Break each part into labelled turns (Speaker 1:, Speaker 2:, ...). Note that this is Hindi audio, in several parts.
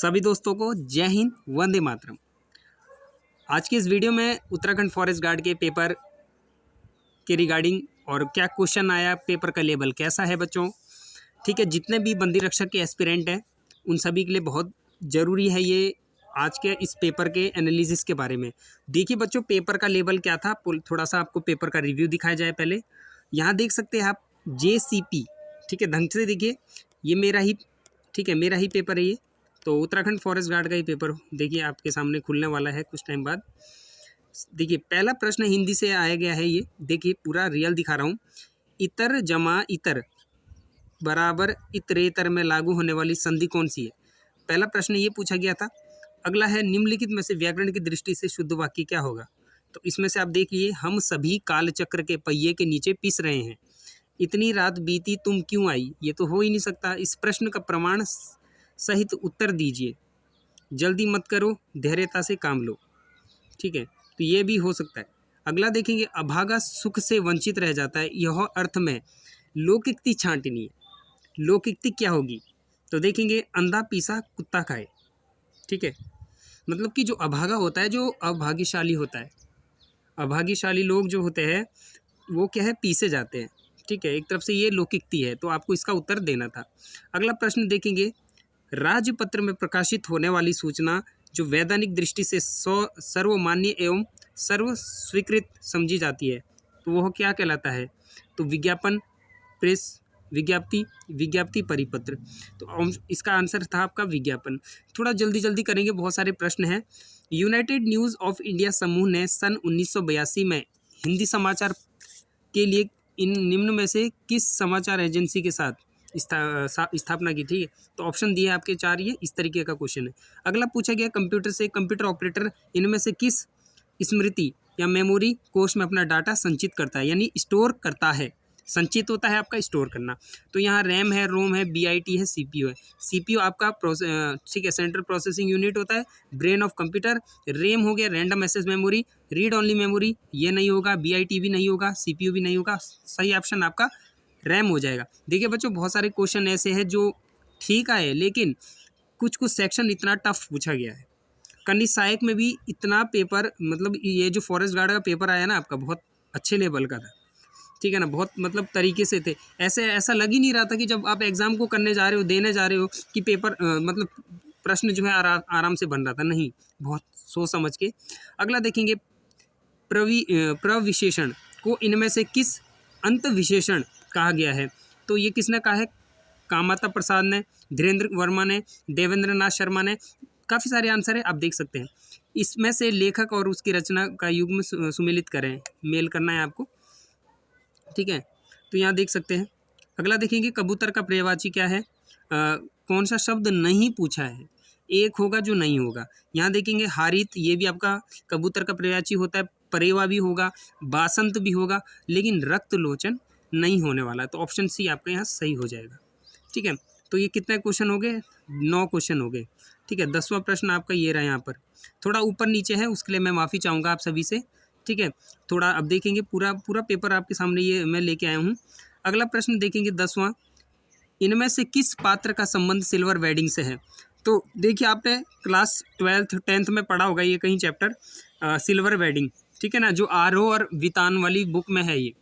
Speaker 1: सभी दोस्तों को जय हिंद, वंदे मातरम। आज की इस वीडियो में उत्तराखंड फॉरेस्ट गार्ड के पेपर के रिगार्डिंग और क्या क्वेश्चन आया, पेपर का लेवल कैसा है बच्चों। ठीक है, जितने भी बंदी रक्षक के एस्पिरेंट हैं उन सभी के लिए बहुत ज़रूरी है ये आज के इस पेपर के एनालिसिस के बारे में। देखिए बच्चों, पेपर का लेवल क्या था, थोड़ा सा आपको पेपर का रिव्यू दिखाया जाए। पहले यहाँ देख सकते हैं आप JCP, ठीक है, ढंग से देखिए, ये मेरा ही, ठीक है, मेरा ही पेपर है ये। तो उत्तराखंड फॉरेस्ट गार्ड का ही पेपर देखिए आपके सामने खुलने वाला है कुछ टाइम बाद। देखिए पहला प्रश्न हिंदी से आया गया है, ये देखिए पूरा रियल दिखा रहा हूँ। इतर जमा इतर बराबर इतरेतर में लागू होने वाली संधि कौन सी है? पहला प्रश्न ये पूछा गया था। अगला है निम्नलिखित में से व्याकरण की दृष्टि से शुद्ध वाक्य क्या होगा? तो इसमें से आप देखिए, हम सभी कालचक्र के पहिए के नीचे पिस रहे हैं, इतनी रात बीती तुम क्यों आई? ये तो हो ही नहीं सकता। इस प्रश्न का प्रमाण सहित उत्तर दीजिए। जल्दी मत करो, धैर्यता से काम लो। ठीक है, तो ये भी हो सकता है। अगला देखेंगे, अभागा सुख से वंचित रह जाता है, यह अर्थ में लोकोक्ति छांटनी है। लोकोक्ति क्या होगी? तो देखेंगे, अंधा पीसा कुत्ता खाए। ठीक है, मतलब कि जो अभागा होता है, जो अभाग्यशाली होता है, अभाग्यशाली लोग जो होते हैं वो क्या है, पीसे जाते हैं। ठीक है, एक तरफ से ये लोकोक्ति है, तो आपको इसका उत्तर देना था। अगला प्रश्न देखेंगे, राजपत्र में प्रकाशित होने वाली सूचना जो वैधानिक दृष्टि से सर्वमान्य एवं सर्व स्वीकृत समझी जाती है, तो वह क्या कहलाता है? तो विज्ञापन, प्रेस विज्ञप्ति, विज्ञप्ति परिपत्र। तो इसका आंसर था आपका विज्ञापन। थोड़ा जल्दी जल्दी करेंगे, बहुत सारे प्रश्न हैं। यूनाइटेड न्यूज़ ऑफ इंडिया समूह ने सन 1982 में हिंदी समाचार के लिए इन निम्न में से किस समाचार एजेंसी के साथ स्थापना की थी? तो ऑप्शन दिए आपके 4, ये इस तरीके का क्वेश्चन है। अगला पूछा गया, कंप्यूटर से कंप्यूटर ऑपरेटर इनमें से किस स्मृति या मेमोरी कोष में अपना डाटा संचित करता है, यानी स्टोर करता है। संचित होता है आपका स्टोर करना। तो यहाँ रैम है, रोम है, BIT है, CPU है। CPU आपका ठीक है, सेंट्रल प्रोसेसिंग यूनिट होता है, ब्रेन ऑफ कंप्यूटर। रैम हो गया random access memory, read only memory, ये नहीं होगा, BIT भी नहीं होगा, CPU भी नहीं होगा। सही ऑप्शन आपका रैम हो जाएगा। देखिए बच्चों, बहुत सारे क्वेश्चन ऐसे हैं जो ठीक आए, लेकिन कुछ कुछ सेक्शन इतना टफ पूछा गया है। कनिष्ठ सहायक में भी इतना पेपर, मतलब ये जो फॉरेस्ट गार्ड का पेपर आया ना आपका, बहुत अच्छे लेवल का था। ठीक है ना, बहुत मतलब तरीके से थे। ऐसा लग ही नहीं रहा था कि जब आप एग्ज़ाम को करने जा रहे हो, देने जा रहे हो, कि पेपर मतलब प्रश्न जो है आराम से बन रहा था। नहीं, बहुत सोच समझ के। अगला देखेंगे, प्रविशेषण को इनमें से किस अंत विशेषण कहा गया है? तो ये किसने कहा है? कामाता प्रसाद ने, धीरेन्द्र वर्मा ने, देवेंद्र नाथ शर्मा ने। काफ़ी सारे आंसर है, आप देख सकते हैं। इसमें से लेखक और उसकी रचना का युग्म सुमेलित करें, मेल करना है आपको। ठीक है, तो यहाँ देख सकते हैं। अगला देखेंगे, कबूतर का पर्यायवाची क्या है? कौन सा शब्द नहीं पूछा है? एक होगा जो नहीं होगा। यहाँ देखेंगे, हारित, ये भी आपका कबूतर का पर्यायवाची होता है। परेवा भी होगा, बासंत भी होगा, लेकिन रक्त लोचन नहीं होने वाला। तो ऑप्शन सी आपका यहाँ सही हो जाएगा। ठीक है, तो ये कितने क्वेश्चन हो गए? 9 क्वेश्चन हो गए। ठीक है, 10वां प्रश्न आपका ये रहा। यहाँ पर थोड़ा ऊपर नीचे है, उसके लिए मैं माफ़ी चाहूँगा आप सभी से। ठीक है, थोड़ा अब देखेंगे, पूरा पेपर आपके सामने ये मैं लेके आया हूँ। अगला प्रश्न देखेंगे, 10वां, इनमें से किस पात्र का संबंध सिल्वर वेडिंग से है? तो देखिए, आपने क्लास 12th 10th में पढ़ा होगा ये कहीं चैप्टर, सिल्वर वेडिंग। ठीक है ना, जो आरोह और वितान वाली बुक में है ये।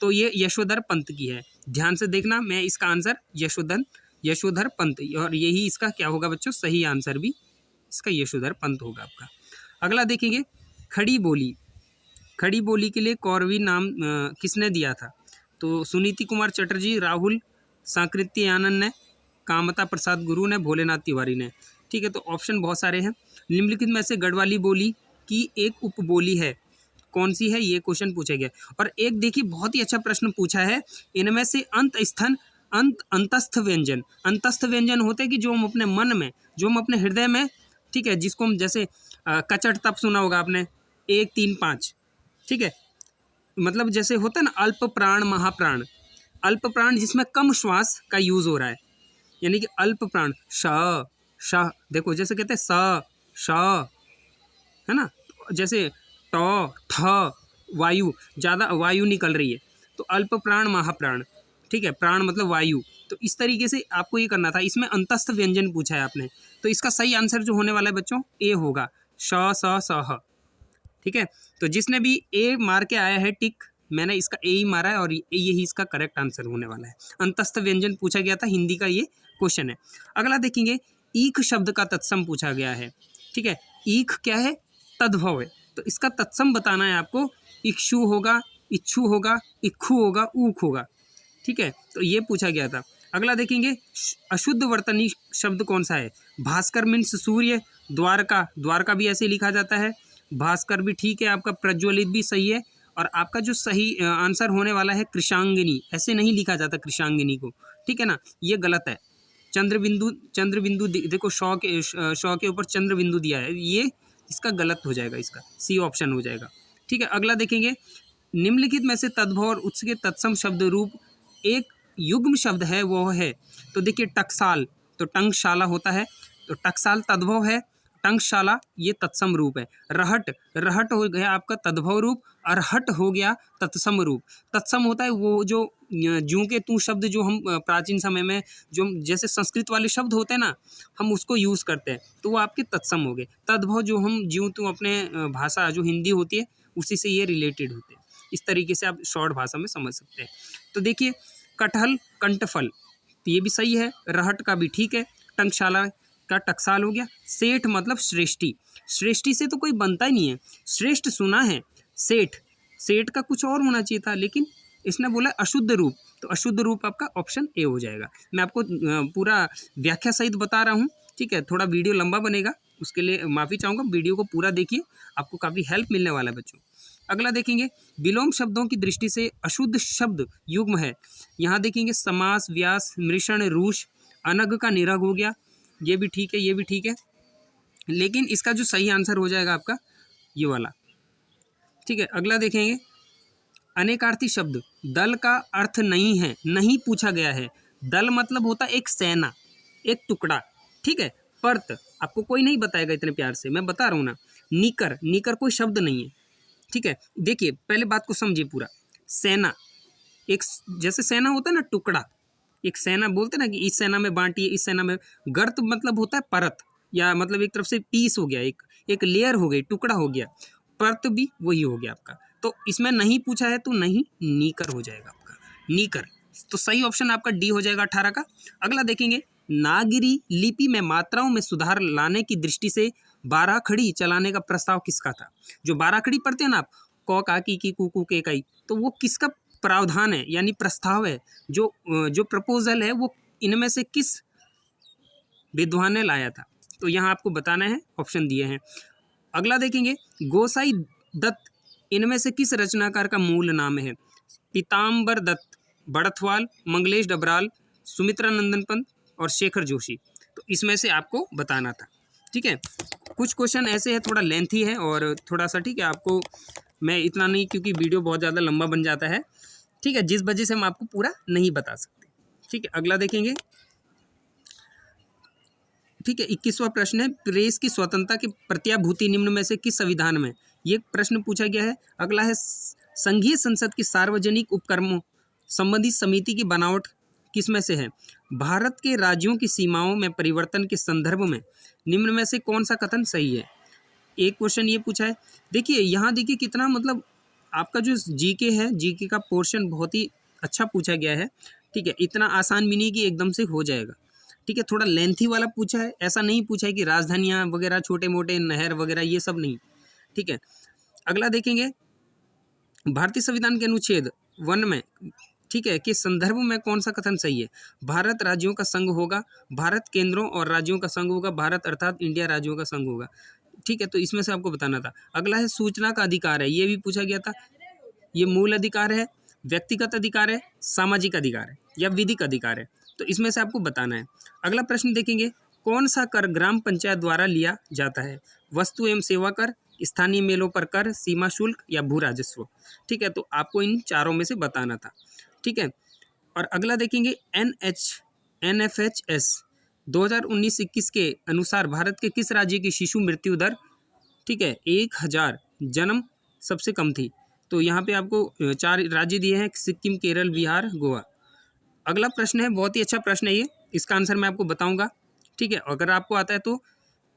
Speaker 1: तो ये यशोधर पंत की है। ध्यान से देखना, मैं इसका आंसर यशोधर पंत, और यही इसका क्या होगा बच्चों? सही आंसर भी इसका यशोधर पंत होगा आपका। अगला देखेंगे, खड़ी बोली। खड़ी बोली के लिए कौरवी नाम किसने दिया था? तो सुनीति कुमार चटर्जी, राहुल सांकृत्यानंद ने, कामता प्रसाद गुरु ने, भोलेनाथ तिवारी ने। ठीक है, तो ऑप्शन बहुत सारे हैं। निम्नलिखित में से गढ़वाली बोली की एक उपबोली है, कौन सी है? ये क्वेश्चन पूछा गया। और एक देखिए, बहुत ही अच्छा प्रश्न पूछा है, इनमें से अंतस्थ व्यंजन होते हैं कि जो हम अपने मन में, जो हम अपने हृदय में, ठीक है, जिसको हम जैसे कचट तप सुना होगा आपने, 1 3 5। ठीक है, मतलब जैसे होता है ना अल्प प्राण महाप्राण। अल्प प्राण जिसमें कम श्वास का यूज हो रहा है, यानी कि अल्प प्राण। श देखो, जैसे कहते हैं श है ना, जैसे ट ठ वायु, ज़्यादा वायु निकल रही है, तो अल्प प्राण महाप्राण। ठीक है, प्राण मतलब वायु, तो इस तरीके से आपको ये करना था। इसमें अंतस्थ व्यंजन पूछा है आपने, तो इसका सही आंसर जो होने वाला है बच्चों ए होगा, श स स ह। ठीक है, तो जिसने भी ए मार के आया है टिक, मैंने इसका ए ही मारा है और यही इसका करेक्ट आंसर होने वाला है। अंतस्थ व्यंजन पूछा गया था, हिंदी का ये क्वेश्चन है। अगला देखेंगे, ईख शब्द का तत्सम पूछा गया है। ठीक है, ईख क्या है? तद्भव है, तो इसका तत्सम बताना है आपको। इक्षु होगा, इच्छू होगा, इक्खू होगा, ऊख होगा। ठीक है, तो ये पूछा गया था। अगला देखेंगे, अशुद्ध वर्तनी शब्द कौन सा है? भास्कर मीन्स सूर्य, द्वारका, द्वारका भी ऐसे लिखा जाता है, भास्कर भी ठीक है आपका, प्रज्वलित भी सही है, और आपका जो सही आंसर होने वाला है कृशांगिनी, ऐसे नहीं लिखा जाता कृशांगिनी को, ठीक है ना, ये गलत है। चंद्रबिंदु देखो, शौ के ऊपर चंद्र बिंदु दिया है, ये इसका गलत हो जाएगा, इसका सी ऑप्शन हो जाएगा। ठीक है, अगला देखेंगे, निम्नलिखित में से तद्भव और उसके तत्सम शब्द रूप एक युग्म शब्द है, वो है, तो देखिए टकसाल, तो टंकशाला होता है, तो टकसाल तद्भव है, टंकशाला ये तत्सम रूप है। रहट, रहट हो गया आपका तद्भव रूप, अरहट हो गया तत्सम रूप। तत्सम होता है वो जो ज्यों के तू शब्द जो हम प्राचीन समय में जो जैसे संस्कृत वाले शब्द होते हैं ना, हम उसको यूज़ करते हैं, तो वो आपके तत्सम हो गए। तद्भव जो हम ज्यों तू अपने भाषा जो हिंदी होती है उसी से ये रिलेटेड होते हैं। इस तरीके से आप शॉर्ट भाषा में समझ सकते हैं। तो देखिए, कटहल कंठफल, तो ये भी सही है, रहट का भी ठीक है, टंकशाला का टकसाल हो गया। सेठ मतलब श्रेष्ठी, श्रेष्ठी से तो कोई बनता ही नहीं है, श्रेष्ठ सुना है, सेठ, सेठ का कुछ और होना चाहिए था, लेकिन इसने बोला अशुद्ध रूप, तो अशुद्ध रूप आपका ऑप्शन ए हो जाएगा। मैं आपको पूरा व्याख्या सहित बता रहा हूँ, ठीक है, थोड़ा वीडियो लंबा बनेगा, उसके लिए माफ़ी चाहूँगा, वीडियो को पूरा देखिए, आपको काफ़ी हेल्प मिलने वाला है बच्चों। अगला देखेंगे, विलोम शब्दों की दृष्टि से अशुद्ध शब्द युग्म है। यहाँ देखेंगे समास, व्यास, मृषण, रूष, अनग का निरग हो गया, ये भी ठीक है, ये भी ठीक है, लेकिन इसका जो सही आंसर हो जाएगा आपका ये वाला। ठीक है, अगला देखेंगे, अनेकार्थी शब्द, दल का अर्थ नहीं है, नहीं पूछा गया है। दल मतलब होता है एक सेना, एक टुकड़ा, ठीक है। पर्त आपको कोई नहीं बताएगा इतने प्यार से, मैं बता रहा हूँ ना। नीकर, नीकर कोई शब्द नहीं है, ठीक है। देखिए पहले बात को समझिए पूरा। सेना, एक जैसे सेना होता है ना टुकड़ा, एक सेना बोलते ना कि इस सेना में बांटिए, इस सेना में। गर्त मतलब होता है परत, या मतलब एक तरफ से पीस हो गया, एक लेयर हो गई, टुकड़ा हो गया। परत भी वही हो गया आपका, तो इसमें नहीं पूछा है तो नहीं, नीकर हो जाएगा आपका, नीकर। तो सही ऑप्शन आपका डी हो जाएगा 18 का। अगला देखेंगे, नागरी लिपि में मात्राओं में सुधार लाने की दृष्टि से बाराखड़ी चलाने का प्रस्ताव किसका था? जो बाराखड़ी पढ़ते हैं ना आप, कौ का की कू कू के कई, तो वो किसका प्रावधान है, यानी प्रस्ताव है, जो प्रपोजल है वो इनमें से किस विद्वान ने लाया था? तो यहाँ आपको बताना है, ऑप्शन दिए हैं। अगला देखेंगे, गोसाई दत्त इनमें से किस रचनाकार का मूल नाम है? पीताम्बर दत्त, बड़थवाल, मंगलेश डबराल, सुमित्रा नंदन पंत और शेखर जोशी। तो इसमें से आपको बताना था, ठीक है। कुछ क्वेश्चन ऐसे हैं, थोड़ा लेंथी है और थोड़ा सा, ठीक है, आपको मैं इतना नहीं, क्योंकि वीडियो बहुत ज़्यादा लंबा बन जाता है, ठीक है, जिस वजह से हम आपको पूरा नहीं बता सकते, ठीक है। अगला देखेंगे, ठीक है, 21वां प्रश्न है, प्रेस की स्वतंत्रता की प्रत्याभूति निम्न में से किस संविधान में? ये प्रश्न पूछा गया है। अगला है, संघीय संसद की सार्वजनिक उपक्रमों संबंधी समिति की बनावट किस में से है? भारत के राज्यों की सीमाओं में परिवर्तन के संदर्भ में निम्न में से कौन सा कथन सही है? एक क्वेश्चन ये पूछा है। देखिए यहाँ देखिए कितना, मतलब आपका जो जीके है, जीके का पोर्शन बहुत ही अच्छा पूछा गया है, ठीक है। इतना आसान भी नहीं कि एकदम से हो जाएगा, ठीक है, थोड़ा लेंथी वाला पूछा है। ऐसा नहीं पूछा है कि राजधानियाँ वगैरह, छोटे मोटे नहर वगैरह, ये सब नहीं, ठीक है। अगला देखेंगे, भारतीय संविधान के अनुच्छेद 1 में, ठीक है, के संदर्भ में कौन सा कथन सही है? भारत राज्यों का संघ होगा, भारत केंद्रों और राज्यों का संघ होगा, भारत अर्थात इंडिया राज्यों का संघ होगा, ठीक है। तो इसमें से आपको बताना था। अगला है, सूचना का अधिकार है, ये भी पूछा गया था। ये मूल अधिकार है, व्यक्तिगत अधिकार है, सामाजिक अधिकार है, या विधिक अधिकार है? तो इसमें से आपको बताना है। अगला प्रश्न देखेंगे, कौन सा कर ग्राम पंचायत द्वारा लिया जाता है? वस्तु एवं सेवा कर, स्थानीय मेलों पर कर, सीमा शुल्क या भू राजस्व? ठीक है, तो आपको इन चारों में से बताना था, ठीक है। और अगला देखेंगे, NFHS 2019-21 के अनुसार भारत के किस राज्य की शिशु मृत्यु दर, ठीक है, 1000 जन्म सबसे कम थी? तो यहाँ पे आपको 4 राज्य दिए हैं, सिक्किम, केरल, बिहार, गोवा। अगला प्रश्न है, बहुत ही अच्छा प्रश्न है ये, इसका आंसर मैं आपको बताऊंगा। ठीक है, अगर आपको आता है तो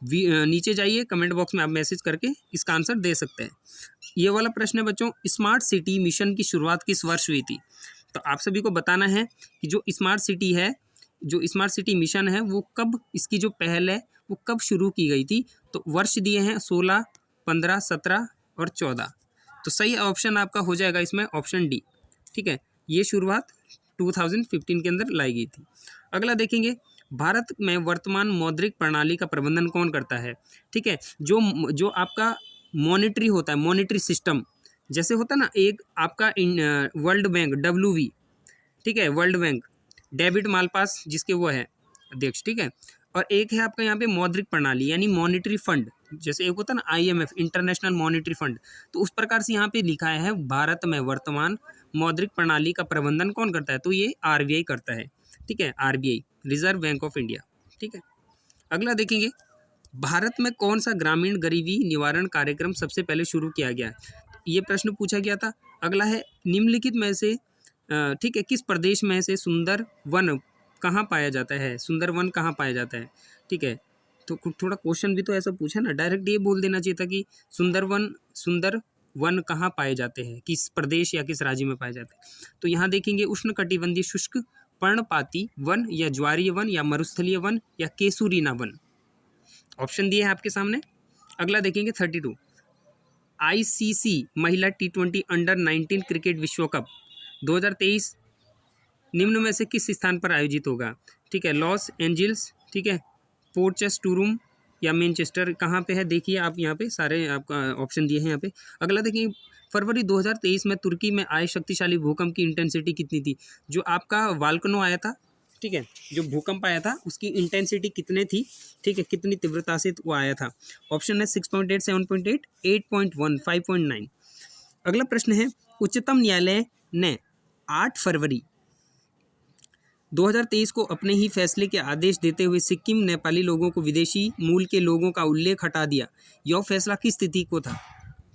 Speaker 1: नीचे जाइए कमेंट बॉक्स में आप मैसेज करके इसका आंसर दे सकते हैं। ये वाला प्रश्न है बच्चों, स्मार्ट सिटी मिशन की शुरुआत किस वर्ष हुई थी? तो आप सभी को बताना है कि जो स्मार्ट सिटी है, जो स्मार्ट सिटी मिशन है, वो कब, इसकी जो पहल है वो कब शुरू की गई थी? तो वर्ष दिए हैं 16, 15, 17 और 14। तो सही ऑप्शन आपका हो जाएगा इसमें ऑप्शन डी। ठीक है, ये शुरुआत 2015 के अंदर लाई गई थी। अगला देखेंगे, भारत में वर्तमान मौद्रिक प्रणाली का प्रबंधन कौन करता है? ठीक है, जो जो आपका मॉनेटरी होता है, मॉनेटरी सिस्टम, जैसे होता है ना, एक आपका वर्ल्ड बैंक WV, ठीक है, वर्ल्ड बैंक, डेविड मालपास जिसके वो है अध्यक्ष। ठीक है, और एक है आपका यहाँ पे मौद्रिक प्रणाली यानी मॉनेटरी फंड, जैसे एक होता है ना IMF, इंटरनेशनल मॉनेटरी फंड। तो उस प्रकार से यहाँ पे लिखा है भारत में वर्तमान मौद्रिक प्रणाली का प्रबंधन कौन करता है? तो ये RBI करता है। ठीक है, RBI, reserve bank of India. ठीक है, अगला देखेंगे, भारत में कौन सा ग्रामीण गरीबी निवारण कार्यक्रम सबसे पहले शुरू किया गया है? ये प्रश्न पूछा गया था। अगला है, निम्नलिखित में से ठीक है, किस प्रदेश में से सुंदर वन कहाँ पाया जाता है? सुंदर वन कहाँ पाया जाता है? ठीक है, तो थोड़ा क्वेश्चन भी तो ऐसा पूछा ना, डायरेक्ट ये बोल देना चाहिए था कि सुंदर वन कहाँ पाए जाते हैं, किस प्रदेश या किस राज्य में पाए जाते हैं। तो यहाँ देखेंगे, उष्णकटिबंधीय शुष्क पर्णपाती वन या ज्वारीय वन या मरुस्थलीय वन या केसूरीना वन। ऑप्शन दिए हैं आपके सामने। अगला देखेंगे 32, ICC महिला T20 अंडर 19 क्रिकेट विश्व कप 2023 निम्न में से किस स्थान पर आयोजित होगा? ठीक है, लॉस एंजिल्स, ठीक है, पोर्चेस्टूरुम या मैनचेस्टर, कहाँ पे है? देखिए आप यहाँ पे सारे आपका ऑप्शन दिए हैं यहाँ पे। अगला देखिए, फरवरी 2023 में तुर्की में आए शक्तिशाली भूकंप की इंटेंसिटी कितनी थी? जो आपका वाल्कनो आया था, ठीक है, जो भूकंप आया था उसकी इंटेंसिटी कितने थी? ठीक है, कितनी तीव्रता से वो आया था? ऑप्शन है 6.8, 7.8, 8.1, 5.9। अगला प्रश्न है, उच्चतम न्यायालय ने 8 फरवरी 2023 को अपने ही फैसले के आदेश देते हुए सिक्किम नेपाली लोगों को विदेशी मूल के लोगों का उल्लेख हटा दिया। यह फैसला किस तिथि को था?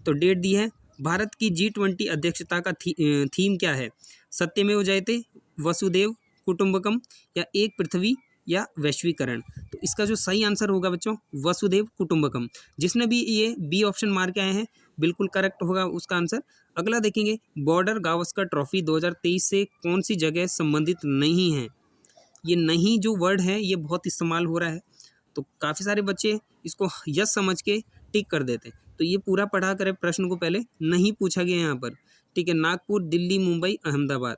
Speaker 1: तो डेट दी है। भारत की G20 अध्यक्षता का थीम क्या है? सत्यमेव जयते, वसुदेव कुटुंबकम या एक पृथ्वी या वैश्वीकरण। तो इसका जो सही आंसर होगा बच्चों, वसुदेव कुटुंबकम। जिसने भी ये बी ऑप्शन मार के आए हैं बिल्कुल करेक्ट होगा उसका आंसर। अगला देखेंगे, बॉर्डर गावस्कर ट्रॉफी 2023 से कौन सी जगह संबंधित नहीं है? ये नहीं जो वर्ड है ये बहुत इस्तेमाल हो रहा है, तो काफ़ी सारे बच्चे इसको यस समझ के टिक कर देते हैं। तो ये पूरा पढ़ा करें प्रश्न को, पहले नहीं पूछा गया यहाँ पर। ठीक है, नागपुर, दिल्ली, मुंबई, अहमदाबाद।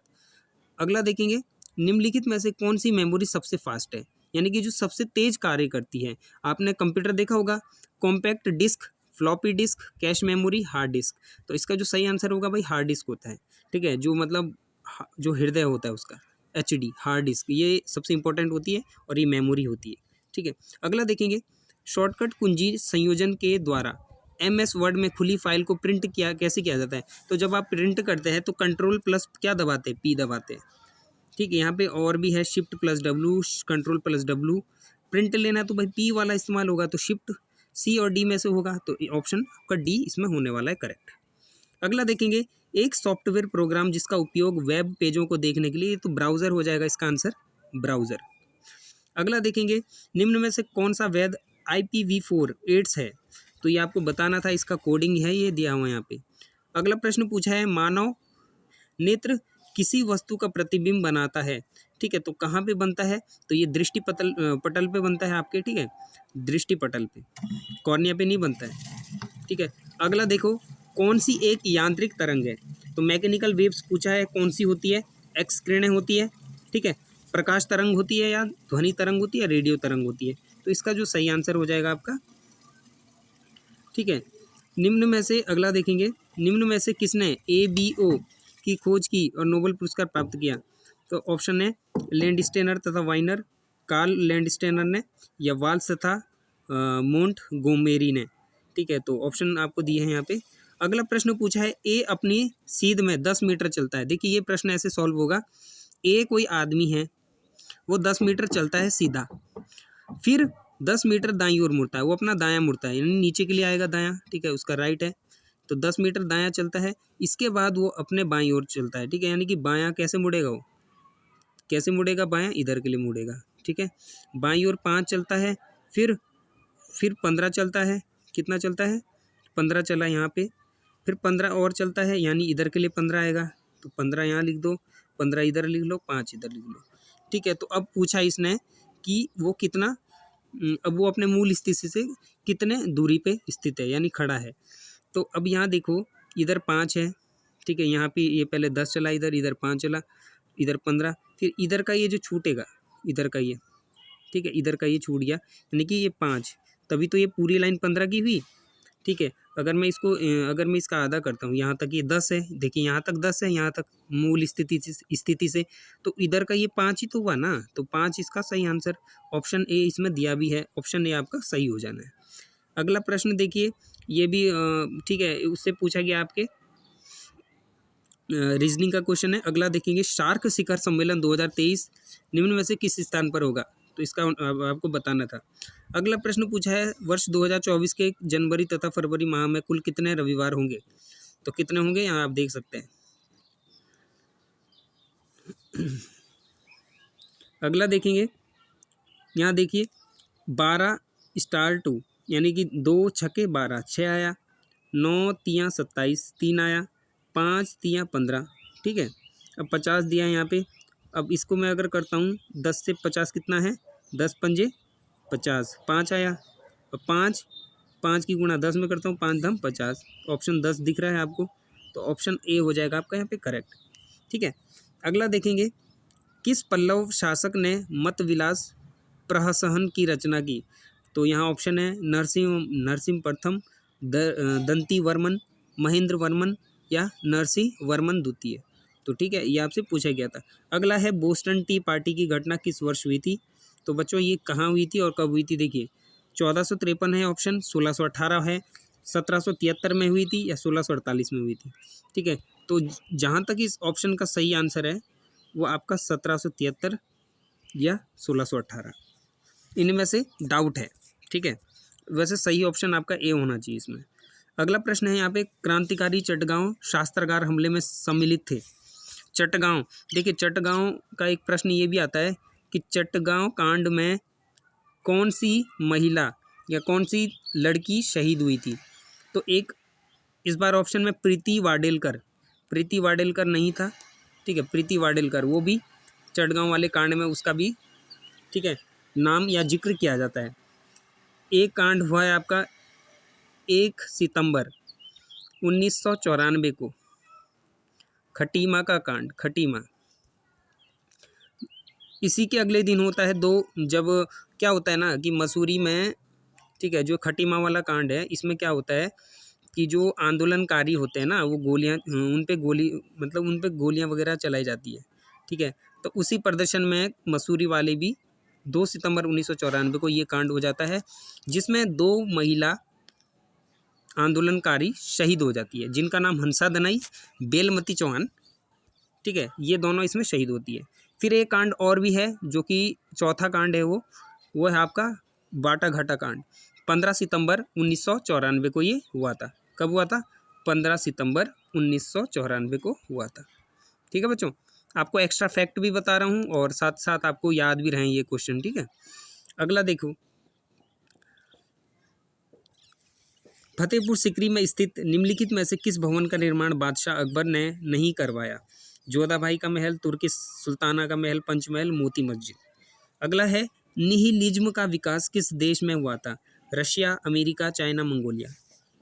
Speaker 1: अगला देखेंगे, निम्नलिखित में से कौन सी मेमोरी सबसे फास्ट है, यानी कि जो सबसे तेज कार्य करती है? आपने कंप्यूटर देखा होगा, compact disc, floppy disk, cache memory, hard disk. तो इसका जो सही आंसर होगा भाई हार्ड डिस्क होता है। ठीक है, जो मतलब जो हृदय होता है उसका, HD हार्ड डिस्क, ये सबसे इंपॉर्टेंट होती है और ये मेमोरी होती है। ठीक है, अगला देखेंगे, शॉर्टकट कुंजी संयोजन के द्वारा MS वर्ड में खुली फाइल को प्रिंट कैसे किया जाता है? तो जब आप प्रिंट करते हैं तो कंट्रोल+ क्या दबाते हैं? P दबाते हैं। ठीक है, यहाँ पे और भी है Shift+W, कंट्रोल+W। प्रिंट लेना है तो भाई P वाला इस्तेमाल होगा, तो Shift C और D में से होगा, तो ऑप्शन आपका D इसमें होने वाला है करेक्ट। अगला देखेंगे, एक सॉफ्टवेयर प्रोग्राम जिसका उपयोग वेब पेजों को देखने के लिए, तो ब्राउज़र हो जाएगा इसका आंसर, ब्राउज़र। अगला देखेंगे, निम्न में से कौन सा वैध IPv4 एड्स है? तो ये आपको बताना था, इसका कोडिंग है, ये दिया हुआ है यहाँ पे। अगला प्रश्न पूछा है, मानव नेत्र किसी वस्तु का प्रतिबिंब बनाता है। ठीक है, तो कहाँ पे बनता है? तो ये दृष्टि पटल पे बनता है आपके। ठीक है, दृष्टि पटल पे, कॉर्निया पे नहीं बनता है। ठीक है, अगला देखो, कौन सी एक यांत्रिक तरंग है? तो मैकेनिकल वेव्स पूछा है, कौन सी होती है? एक्स किरणें होती है, ठीक है, प्रकाश तरंग होती है, या ध्वनि तरंग होती है, रेडियो तरंग होती है। तो इसका जो सही आंसर हो जाएगा आपका, ठीक है, निम्न में से, अगला देखेंगे, निम्न में से किसने ABO की खोज की और नोबेल पुरस्कार प्राप्त किया? तो ऑप्शन है लैंडस्टेनर तथा वाइनर, कार्ल लैंडस्टेनर ने, या वाल्स तथा मोंटगोमेरी ने। ठीक है, तो ऑप्शन आपको दिए हैं यहाँ पे। अगला प्रश्न पूछा है, ए अपनी सीध में 10 मीटर चलता है। देखिए ये प्रश्न ऐसे सॉल्व होगा, ए कोई आदमी है, वो 10 मीटर चलता है सीधा, फिर 10 मीटर दाईं ओर मुड़ता है, वो अपना दायां मुड़ता है, यानी नीचे के लिए आएगा दायां। ठीक है, उसका राइट है, तो 10 मीटर दायां चलता है, इसके बाद वो अपने बाईं ओर चलता है। ठीक है, यानी कि बायां कैसे मुड़ेगा वो? कैसे मुड़ेगा, बायां इधर के लिए मुड़ेगा, ठीक है। बाईं ओर 5 चलता है, फिर 15 चलता है, कितना चलता है 15 चला यहाँ पे, फिर 15 और चलता है, यानी इधर के लिए 15 आएगा, तो 15 यहाँ लिख दो, 15 इधर लिख लो, 5 इधर लिख लो, ठीक है। तो अब पूछा इसने कि वो कितना, अब वो अपने मूल स्थिति से कितने दूरी पे स्थित है, यानी खड़ा है। तो अब यहाँ देखो, इधर 5 है, ठीक है, यहाँ पे ये पहले 10 चला, इधर 5 चला, इधर 15, फिर इधर का ये जो छूटेगा, इधर का ये, ठीक है, इधर का ये छूट गया, यानी कि ये 5, तभी तो ये पूरी लाइन 15 की हुई, ठीक है। अगर मैं इसका आधा करता हूँ, यहाँ तक ये 10 है, देखिए यहाँ तक 10 है, यहाँ तक मूल स्थिति से, तो इधर का ये 5 ही तो हुआ ना, तो 5 इसका सही आंसर, ऑप्शन ए इसमें दिया भी है, ऑप्शन ए आपका सही हो जाना है। अगला प्रश्न देखिए, ये भी ठीक है, उससे पूछा गया आपके रीजनिंग का क्वेश्चन है। अगला देखेंगे, शार्क शिखर सम्मेलन 2023 निम्न में से किस स्थान पर होगा, तो इसका आपको बताना था। अगला प्रश्न पूछा है, वर्ष 2024 के जनवरी तथा फरवरी माह में कुल कितने रविवार होंगे, तो कितने होंगे यहाँ आप देख सकते हैं। अगला देखेंगे, यहाँ देखिए 12 स्टार 2, यानी कि 2 छके 12, 6 आया, 9 तियाँ 27, 3 आया, 5 तियाँ 15, ठीक है। अब 50 दिया है यहाँ पे, अब इसको मैं अगर करता हूँ 10 से 50 कितना है, 10 पंजे 50, 5 आया, और 5 की गुणा 10 में करता हूँ, 5 धम 50, ऑप्शन 10 दिख रहा है आपको, तो ऑप्शन ए हो जाएगा आपका यहाँ पे करेक्ट, ठीक है। अगला देखेंगे, किस पल्लव शासक ने मत विलास प्रहसन की रचना की, तो यहाँ ऑप्शन है नरसिंह प्रथम, दंती वर्मन, महेंद्र वर्मन या नरसिंह वर्मन द्वितीय, तो ठीक है, ये आपसे पूछा गया था। अगला है, बोस्टन टी पार्टी की घटना किस वर्ष हुई थी, तो बच्चों ये कहाँ हुई थी और कब हुई थी, देखिए 1453 है ऑप्शन, 1618 है, 1773 में हुई थी या 1648 में हुई थी, ठीक है। तो जहाँ तक इस ऑप्शन का सही आंसर है वो आपका 1773 या 1618, इनमें से डाउट है, ठीक है। वैसे सही ऑप्शन आपका ए होना चाहिए इसमें। अगला प्रश्न है यहाँ पे, क्रांतिकारी चटगांव शास्त्रागार हमले में सम्मिलित थे। चटगांव, देखिए चटगांव का एक प्रश्न ये भी आता है कि चटगांव कांड में कौन सी महिला या कौन सी लड़की शहीद हुई थी, तो एक इस बार ऑप्शन में प्रीति वाडेलकर नहीं था, ठीक है, प्रीति वाडेलकर, वो भी चटगांव वाले कांड में उसका भी, ठीक है, नाम या जिक्र किया जाता है। एक कांड हुआ है आपका 1 सितंबर 1994 को, खटीमा का कांड, खटीमा। इसी के अगले दिन होता है 2, जब क्या होता है ना कि मसूरी में, ठीक है, जो खटीमा वाला कांड है, इसमें क्या होता है कि जो आंदोलनकारी होते हैं ना, वो गोलियां, उन पे गोलियां वगैरह चलाई जाती है, ठीक है। तो उसी प्रदर्शन में मसूरी वाले भी 2 सितंबर 1994 को ये कांड हो जाता है, जिसमें 2 महिला आंदोलनकारी शहीद हो जाती है, जिनका नाम हंसा दनाई, बेलमती चौहान, ठीक है, ये दोनों इसमें शहीद होती है। फिर एक कांड और भी है जो कि चौथा कांड है, वो है आपका बाटा घाटा कांड, 15 सितंबर 1994 को ये हुआ था। कब हुआ था, 15 सितंबर 1994 को हुआ था, ठीक है बच्चों। आपको एक्स्ट्रा फैक्ट भी बता रहा हूँ और साथ साथ आपको याद भी रहें ये क्वेश्चन, ठीक है। अगला देखो, फतेहपुर सिकरी में स्थित निम्नलिखित में से किस भवन का निर्माण बादशाह अकबर ने नहीं करवाया, जोधाबाई का महल, तुर्की सुल्ताना का महल, पंचमहल, मोती मस्जिद। अगला है, निहिलिज्म का विकास किस देश में हुआ था, रशिया, अमेरिका, चाइना, मंगोलिया,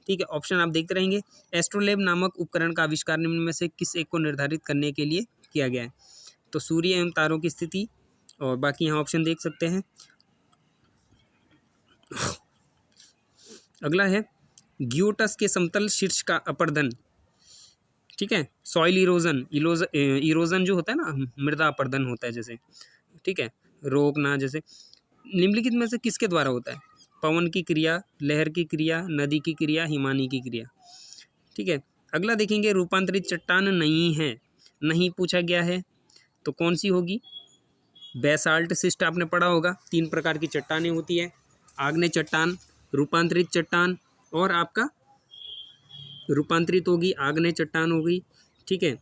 Speaker 1: ठीक है। ऑप्शन आप देखते रहेंगे। एस्ट्रोलेब नामक उपकरण का आविष्कार निम्न में से किस एक को निर्धारित करने के लिए किया गया है, तो सूर्य एवं तारों की स्थिति, और बाकी यहाँ ऑप्शन देख सकते हैं। अगला है, ग्यूटस के समतल शीर्ष का अपर्दन, ठीक है, सॉइल इरोजन जो होता है ना, मृदा अपर्दन होता है जैसे, ठीक है, रोकना जैसे, निम्नलिखित में से किसके द्वारा होता है, पवन की क्रिया, लहर की क्रिया, नदी की क्रिया, हिमानी की क्रिया, ठीक है। अगला देखेंगे, रूपांतरित चट्टान नहीं पूछा गया है, तो कौन सी होगी, बेसाल्ट सिस्ट, आपने पढ़ा होगा, 3 प्रकार की चट्टानें होती है, आग्नेय चट्टान, रूपांतरित चट्टान, और आपका रूपांतरित होगी, आग्नेय चट्टान होगी, ठीक है,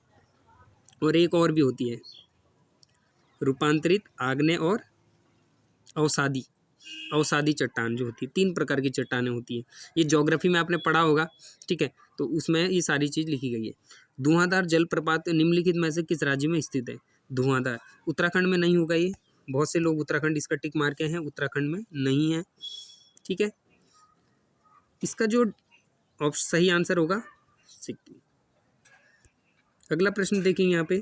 Speaker 1: और एक और भी होती है, रूपांतरित, आग्नेय और अवसादी चट्टान जो होती है। 3 प्रकार की चट्टानें होती हैं। ये ज्योग्राफी में आपने पढ़ा होगा, ठीक है। तो उसमें ये सारी चीज़ लिखी गई है। धुआंधार जलप्रपात निम्नलिखित में से किस राज्य में स्थित है? धुआंधार उत्तराखंड में नहीं होगा ये। बहुत से लोग उत्तराखंड इसका टिक मार के हैं, उत्तराखंड में नहीं है, ठीक है। इसका जो सही आंसर होगा सिक्किम। अगला प्रश्न देखेंगे यहाँ पे,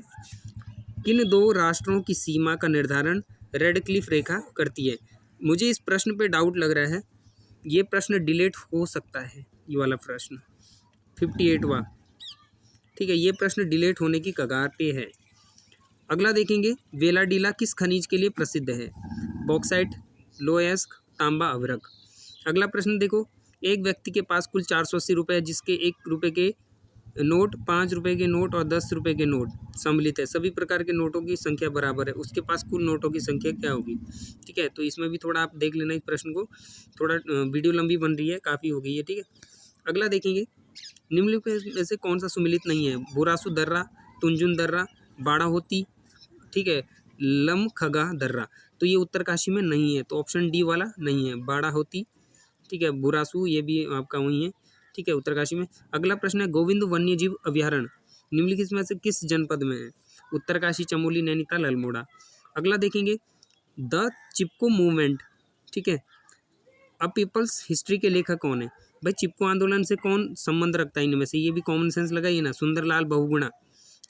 Speaker 1: किन 2 राष्ट्रों की सीमा का निर्धारण रेड क्लिफ रेखा करती है? मुझे इस प्रश्न पे डाउट लग रहा है, ये प्रश्न डिलीट हो सकता है, ये वाला प्रश्न 58वां, ठीक है। ये प्रश्न डिलीट होने की कगार पे है। अगला देखेंगे, वेलाडीला किस खनिज के लिए प्रसिद्ध है? बॉक्साइट, लोयस्क, तांबा, अभ्रक। अगला प्रश्न देखो, एक व्यक्ति के पास कुल 480 रुपये है, जिसके 1 रुपये के नोट, 5 रुपये के नोट और 10 रुपये के नोट सम्मिलित है। सभी प्रकार के नोटों की संख्या बराबर है, उसके पास कुल नोटों की संख्या क्या होगी? ठीक है, तो इसमें भी थोड़ा आप देख लेना इस प्रश्न को। थोड़ा वीडियो लंबी बन रही है, काफ़ी हो गई है, ठीक है। अगला देखेंगे, निम्नलिखित में से कौन सा सुमिलित नहीं है? बुरासु दर्रा, तुंजुन दर्रा, बाड़ाहोती, ठीक है, लमखगा दर्रा। तो ये उत्तरकाशी में नहीं है, तो ऑप्शन डी वाला नहीं है, बाड़ाहोती, ठीक है। बुरासु ये भी आपका वही है, ठीक है, उत्तरकाशी में। अगला प्रश्न है, गोविंद वन्यजीव अभयारण्य निम्नलिखित में से किस जनपद में है? उत्तरकाशी, चमोली, नैनीताल, अल्मोड़ा। अगला देखेंगे, द चिपको मूवमेंट, ठीक है, अ पीपल्स हिस्ट्री के लेखक कौन है? भाई चिपको आंदोलन से कौन संबंध रखता है इनमें से? ये भी कॉमन सेंस लगाइए ना। सुंदरलाल बहुगुणा,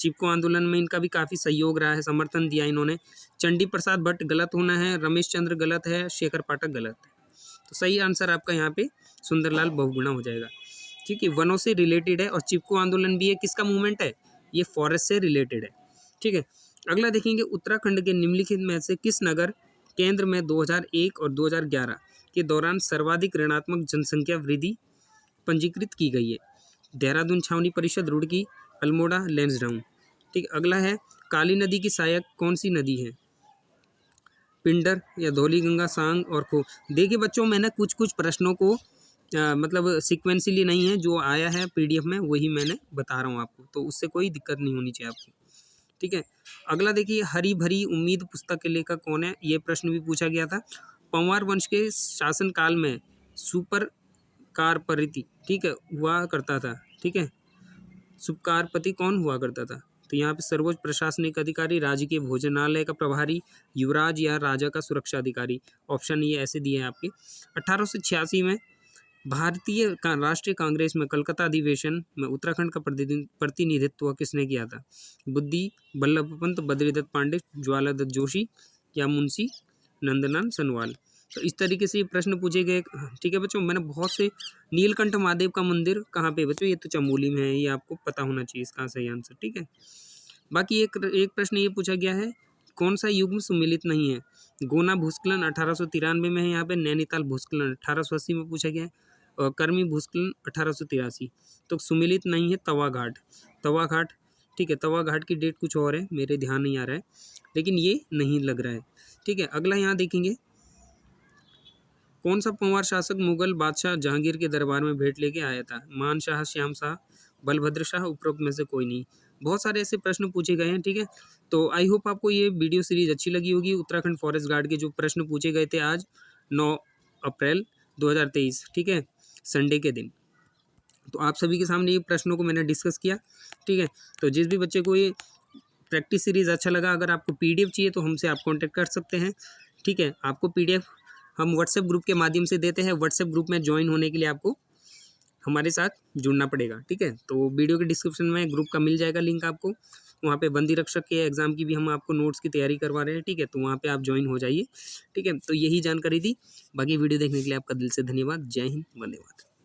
Speaker 1: चिपको आंदोलन में इनका भी काफ़ी सहयोग रहा है, समर्थन दिया इन्होंने। चंडी प्रसाद भट्ट गलत होना है, रमेश चंद्र गलत है, शेखर पाठक गलत है। तो सही आंसर आपका यहाँ पे सुंदरलाल बहुगुणा हो जाएगा, ठीक है। वनों से रिलेटेड है और चिपको आंदोलन भी है, किसका मूवमेंट है? ये फॉरेस्ट से रिलेटेड है, ठीक है। अगला देखेंगे, उत्तराखंड के निम्नलिखित में से किस नगर केंद्र में 2001 और 2011 के दौरान सर्वाधिक ऋणात्मक जनसंख्या वृद्धि पंजीकृत की गई है? देहरादून, छावनी परिषद, रुड़की, अल्मोड़ा, लैंसडाउन, ठीक। अगला है, काली नदी की सहायक कौन सी नदी है? पिंडर या धौली गंगा, सांग और खो। देखिए बच्चों, मैंने कुछ कुछ प्रश्नों को मतलब सिक्वेंसली नहीं है, जो आया है पीडीएफ में वही मैंने बता रहा हूँ आपको, तो उससे कोई दिक्कत नहीं होनी चाहिए आपको, ठीक है। अगला देखिए, हरी भरी उम्मीद पुस्तक के लेखक कौन है? ये प्रश्न भी पूछा गया था। पंवार वंश के शासनकाल में सुपरकारपति, ठीक है, हुआ करता था, ठीक है। सुपकारपति कौन हुआ करता था? तो यहाँ पे सर्वोच्च प्रशासनिक अधिकारी, राज्य के भोजनालय का प्रभारी, युवराज या राजा का सुरक्षा अधिकारी। ऑप्शन ये ऐसे दिए हैं आपके। 1886 में भारतीय राष्ट्रीय कांग्रेस में कलकत्ता अधिवेशन में उत्तराखंड का प्रतिनिधित्व किसने किया था? बुद्धि बल्लभ पंत, बद्रीदत्त पांडे, ज्वालादत्त जोशी या मुंशी नंदलाल सनवाल। तो इस तरीके से ये प्रश्न पूछे गए, ठीक है बच्चों। मैंने बहुत से, नीलकंठ महादेव का मंदिर कहाँ पे बच्चों? ये तो चमोली में है, ये आपको पता होना चाहिए इसका सही आंसर, ठीक है। बाकी एक प्रश्न ये पूछा गया है, कौन सा युग्म सुमिलित नहीं है? गोना भूस्खलन 1893 में है यहाँ पे, नैनीताल भूस्खलन 1880 में पूछा गया है, और कर्मी भूस्खलन 1883। तो सुमिलित नहीं है तवा घाट, ठीक है। तवा घाट की डेट कुछ और है, मेरे ध्यान नहीं आ रहा है, लेकिन ये नहीं लग रहा है, ठीक है। अगला यहाँ देखेंगे, कौन सा पंवार शासक मुगल बादशाह जहांगीर के दरबार में भेंट लेके आया था? मान शाह, श्याम शाह, बलभद्र शाह, उपरोक्त में से कोई नहीं। बहुत सारे ऐसे प्रश्न पूछे गए हैं, ठीक है। तो आई होप आपको ये वीडियो सीरीज अच्छी लगी होगी। उत्तराखंड फॉरेस्ट गार्ड के जो प्रश्न पूछे गए थे आज 9 अप्रैल 2023, ठीक है, संडे के दिन। तो आप सभी के सामने ये प्रश्नों को मैंने डिस्कस किया, ठीक है। तो जिस भी बच्चे को ये प्रैक्टिस सीरीज़ अच्छा लगा, अगर आपको पीडीएफ चाहिए तो हमसे आप कांटेक्ट कर सकते हैं, ठीक है। आपको पीडीएफ हम व्हाट्सएप ग्रुप के माध्यम से देते हैं। व्हाट्सएप ग्रुप में ज्वाइन होने के लिए आपको हमारे साथ जुड़ना पड़ेगा, ठीक है। तो वीडियो के डिस्क्रिप्शन में ग्रुप का मिल जाएगा लिंक आपको। वहाँ पे बंदी रक्षक के एग्ज़ाम की भी हम आपको नोट्स की तैयारी करवा रहे हैं, ठीक है। तो वहाँ पे आप ज्वाइन हो जाइए, ठीक है। तो यही जानकारी थी। बाकी वीडियो देखने के लिए आपका दिल से धन्यवाद। जय हिंद, वंदे मातरम।